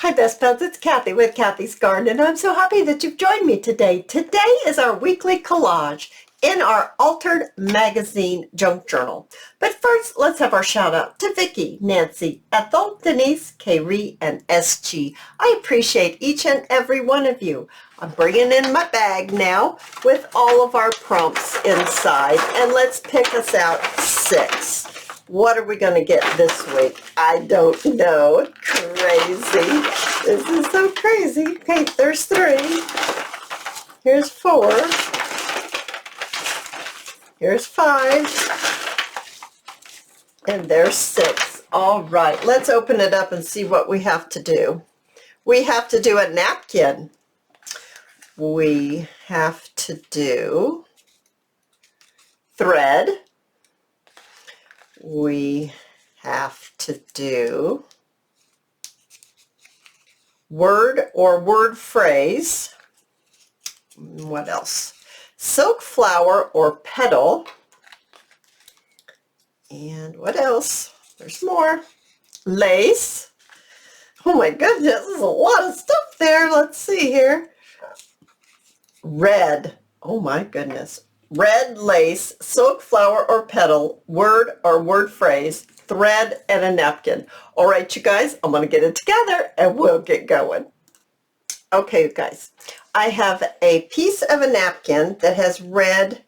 Hi Best Buds, it's Cathy with Cathy's Garden, and I'm so happy that you've joined me today. Today is our weekly collage in our Altered Magazine Junk Journal. But first, let's have our shout out to Vicki, Nancy, Ethel, Denise, Kaylee, and SG. I appreciate each and every one of you. I'm bringing in my bag now with all of our prompts inside, and let's pick us out 6. What are we going to get this week? I don't know. Crazy. This is so crazy. Okay, there's 3. Here's 4. Here's 5. And there's 6. All right, let's open it up and see what we have to do. We have to do a napkin. We have to do thread. We have to do word or word phrase. What else? Silk flower or petal. And what else? There's more. Lace. Oh my goodness, there's a lot of stuff there. Let's see here. Red. Oh my goodness. Red lace, silk flower or petal, word or word phrase, thread, and a napkin. All right, you guys, I'm going to get it together and we'll get going. Okay, you guys, I have a piece of a napkin that has red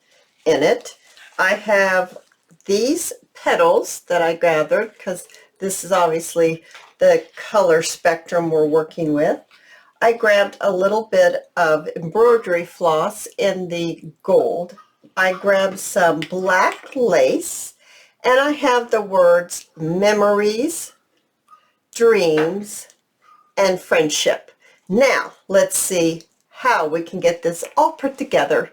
in it. I have these petals that I gathered because this is obviously the color spectrum we're working with. I grabbed a little bit of embroidery floss in the gold. I grabbed some black lace, and I have the words memories, dreams, and friendship. Now, let's see how we can get this all put together.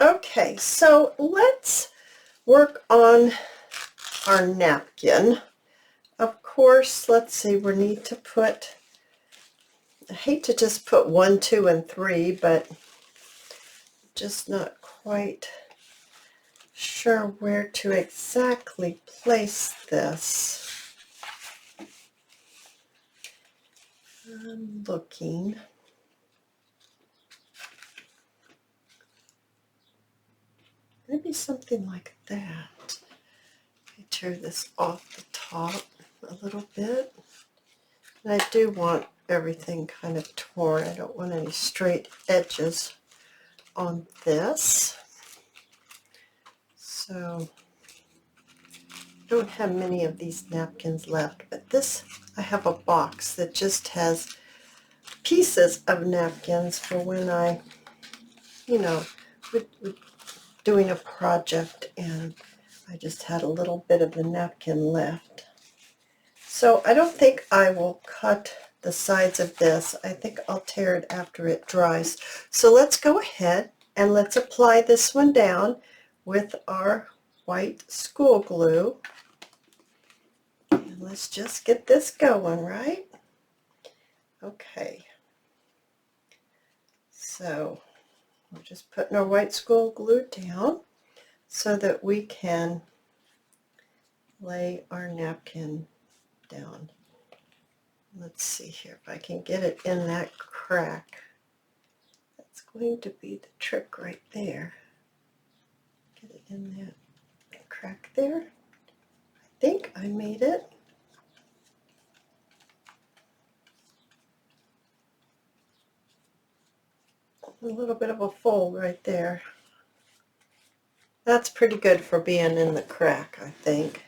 Okay, so let's work on our napkin. Of course, let's see, we need to put, I hate to just put 1, 2, and 3, but just not quite sure where to exactly place this. I'm looking. Maybe something like that. I tear this off the top a little bit. And I do want everything kind of torn. I don't want any straight edges on this. So I don't have many of these napkins left, but this, I have a box that just has pieces of napkins for when I, we're doing a project and I just had a little bit of the napkin left. So I don't think I will cut the sides of this. I think I'll tear it after it dries. So let's go ahead and let's apply this one down with our white school glue. And let's just get this going, right? Okay. So we're just putting our white school glue down so that we can lay our napkin down. Let's see here if I can get it in that crack. That's going to be the trick right there. Get it in that crack there. I think I made it. A little bit of a fold right there. That's pretty good for being in the crack, I think.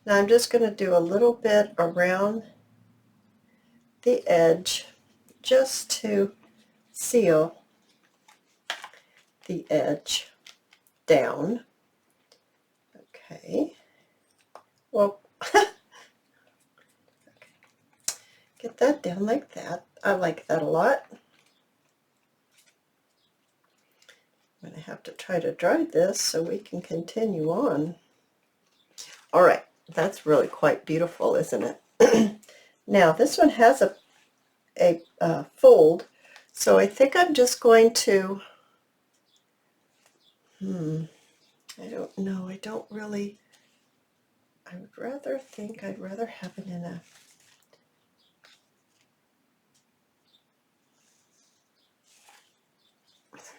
Now I'm just going to do a little bit around the edge just to seal the edge down. Okay. Well, okay. Get that down like that. I like that a lot. I'm going to have to try to dry this so we can continue on. All right, that's really quite beautiful, isn't it? Now, this one has a fold, so I think I'm just going to, I don't know, I don't really, I would rather think I'd rather have it in a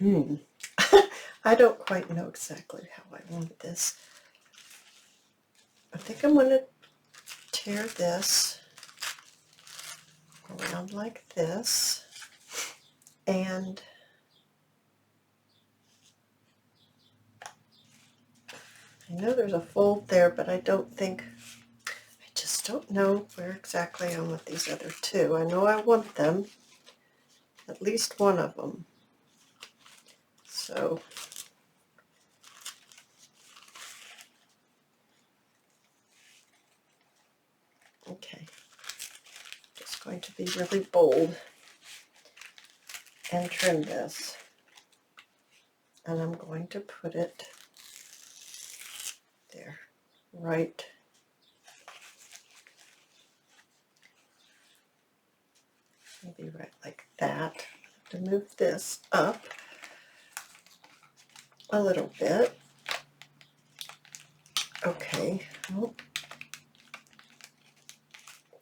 I don't quite know exactly how I want this. I think I'm going to tear this around like this, and I know there's a fold there, but I just don't know where exactly I want these other two. I know I want them, at least one of them. So okay, just going to be really bold and trim this, and I'm going to put it there, right maybe right like that. To move this up a little bit. Okay. Oh,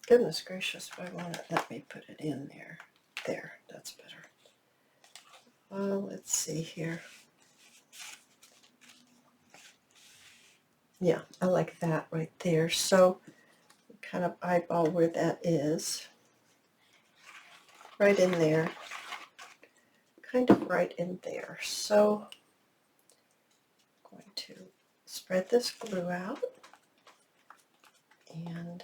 goodness gracious, why won't it let me put it in there? There, that's better. Well, let's see here. Yeah, I like that right there. So kind of eyeball where that is. Right in there. Kind of right in there. So I'm going to spread this glue out. And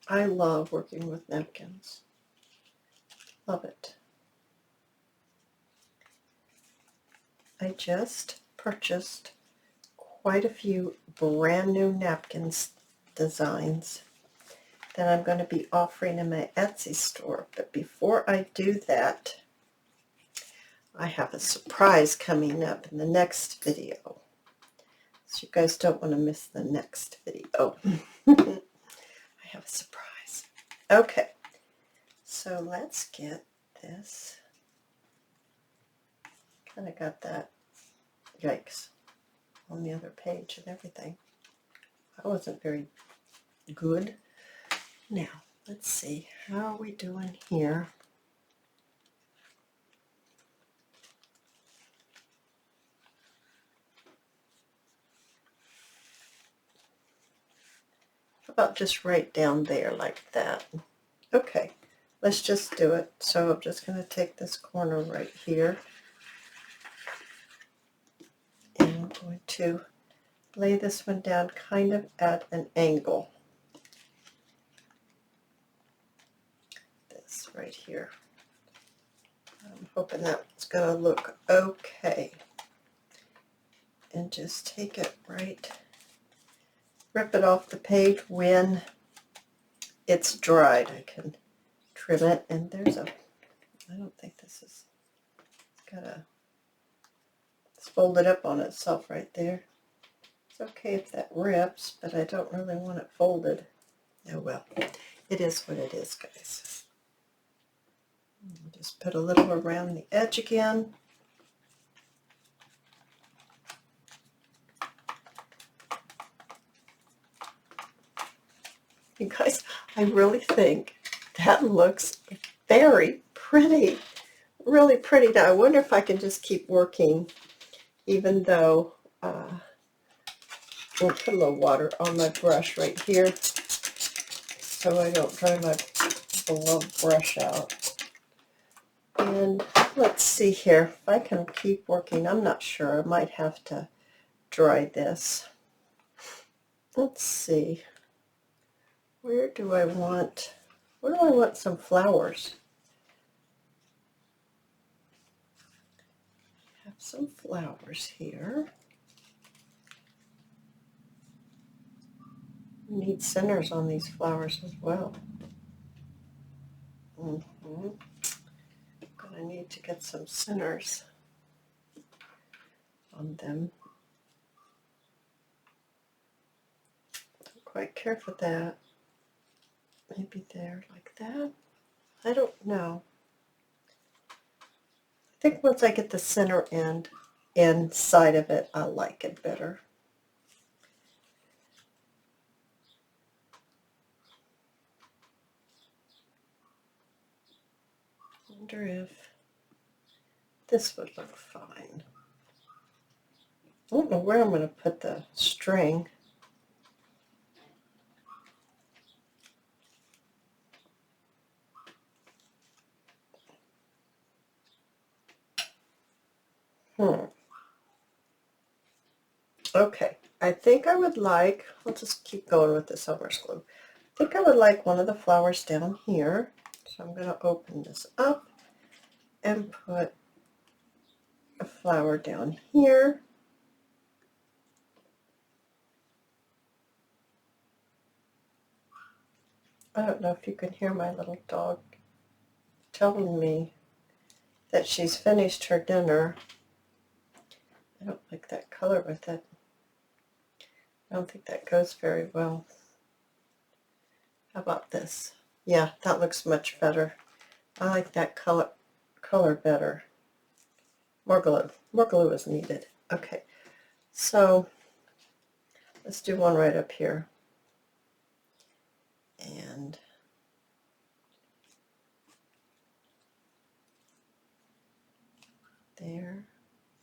I love working with napkins. Love it. I just purchased quite a few brand new napkins designs that I'm going to be offering in my Etsy store. But before I do that, I have a surprise coming up in the next video. So you guys don't want to miss the next video. I have a surprise. Okay, so let's get this. Kind of got that, yikes, on the other page and everything. That wasn't very good. Now, let's see, how are we doing here? How about just right down there like that? Okay, let's just do it. So I'm just going to take this corner right here, and I'm going to lay this one down kind of at an angle. This right here. I'm hoping that's going to look okay. And just take it right, rip it off the page when it's dried. I can trim it, and there's a, I don't think this is, it's folded up on itself right there. It's okay if that rips, but I don't really want it folded. Oh well, it is what it is, guys. Just put a little around the edge again. You guys, I really think that looks very pretty. Really pretty. Now, I wonder if I can just keep working, even though I'll put a little water on my brush right here so I don't dry my beloved brush out. And let's see here. If I can keep working, I'm not sure. I might have to dry this. Let's see. Where do I want some flowers? Have some flowers here. We need centers on these flowers as well. I'm gonna need to get some centers on them. Don't quite care for that. Maybe there like that. I don't know. I think once I get the center end inside of it, I like it better. I wonder if This would look fine. I don't know where I'm going to put the string. Okay, I think I would like, I'll just keep going with this Elmer's glue. I think I would like one of the flowers down here. So I'm going to open this up and put a flower down here. I don't know if you can hear my little dog telling me that she's finished her dinner. I don't like that color with it. I don't think that goes very well. How about this? Yeah, that looks much better. I like that color better. More glue. More glue is needed. Okay, so let's do one right up here. And there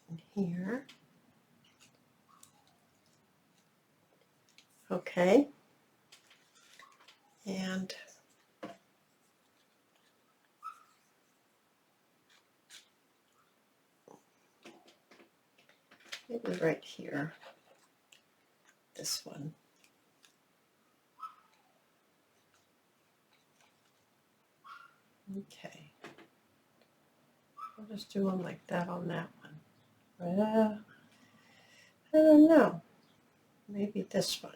and here. Okay. And maybe right here. This one. Okay. I'll just do one like that on that one. I don't know. Maybe this one.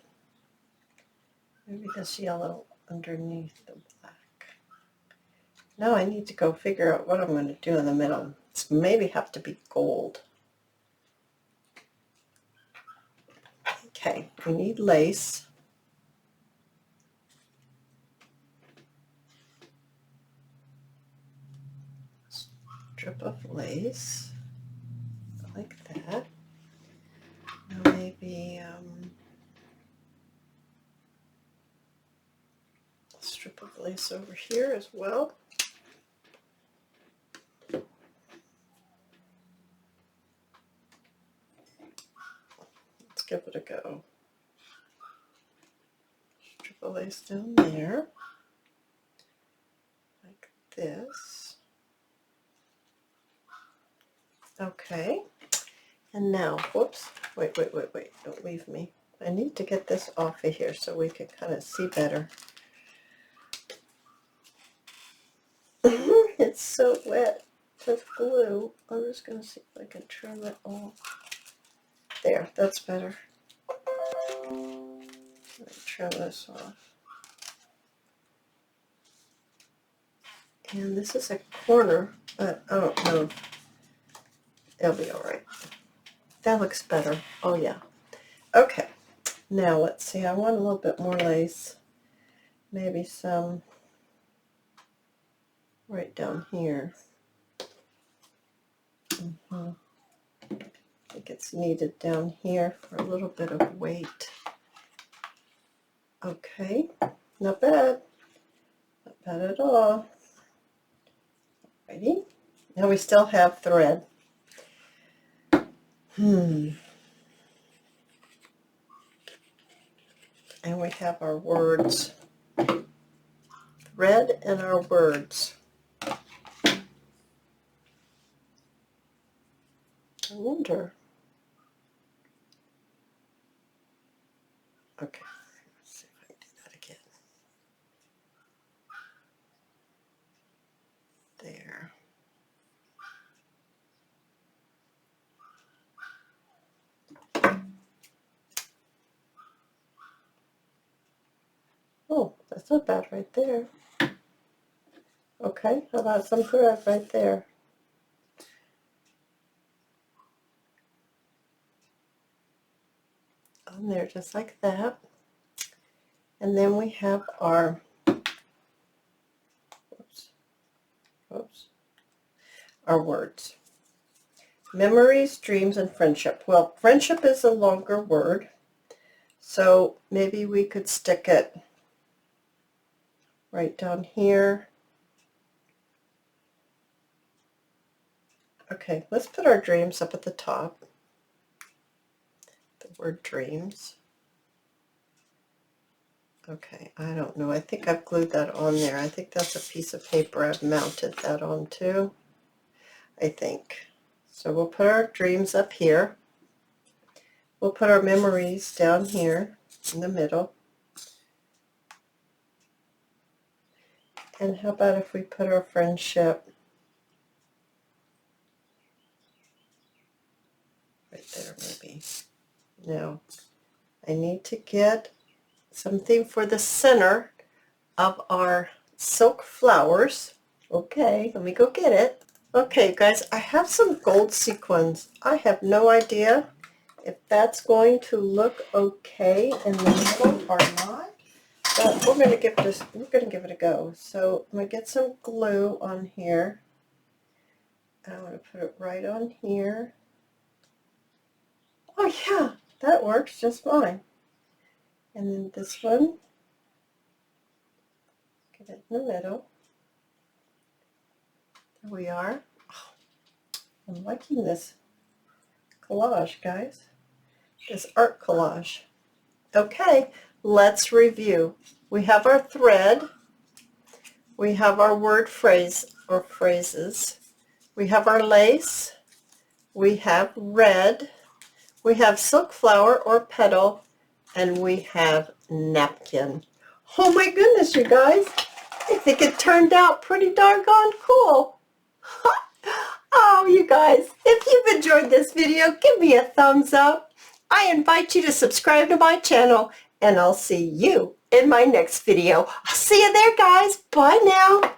Maybe this yellow underneath the black. Now I need to go figure out what I'm going to do in the middle. It's maybe have to be gold. Okay, we need lace. Strip of lace, like that. Now maybe a strip of lace over here as well. Let's give it a go. Strip of lace down there, like this. Okay, and now, whoops, wait, don't leave me. I need to get this off of here so we can kind of see better. It's so wet with glue. I'm just going to see if I can trim it off. There, that's better. Let me trim this off. And this is a corner, but I don't know. It'll be all right. That looks better. Oh, yeah. Okay. Now, let's see. I want a little bit more lace. Maybe some right down here. I think it's needed down here for a little bit of weight. Okay. Not bad. Not bad at all. Alrighty. Now we still have thread. And we have our words. Thread and our words. I wonder. Okay. Let's see if I can do that again. There. Oh, that's not bad right there. Okay, how about some thread right there? On there, just like that. And then we have our, our words. Memories, dreams, and friendship. Well, friendship is a longer word, so maybe we could stick it right down here. Okay, let's put our dreams up at the top. The word dreams. Okay, I don't know. I think I've glued that on there. I think that's a piece of paper I've mounted that onto. I think. So we'll put our dreams up here. We'll put our memories down here in the middle. And how about if we put our friendship right there maybe. Now, I need to get something for the center of our silk flowers. Okay, let me go get it. Okay, guys, I have some gold sequins. I have no idea if that's going to look okay in the middle or not, but we're going to give it a go. So I'm going to get some glue on here. And I'm going to put it right on here. Oh yeah, that works just fine. And then this one, get it in the middle. There we are. Oh, I'm liking this collage, guys. This art collage. Okay, let's review. We have our thread. We have our word phrase or phrases. We have our lace. We have red. We have silk flower or petal. And we have napkin. Oh my goodness, you guys. I think it turned out pretty doggone cool. Oh, you guys, if you've enjoyed this video, give me a thumbs up. I invite you to subscribe to my channel, and I'll see you in my next video. I'll see you there, guys. Bye now.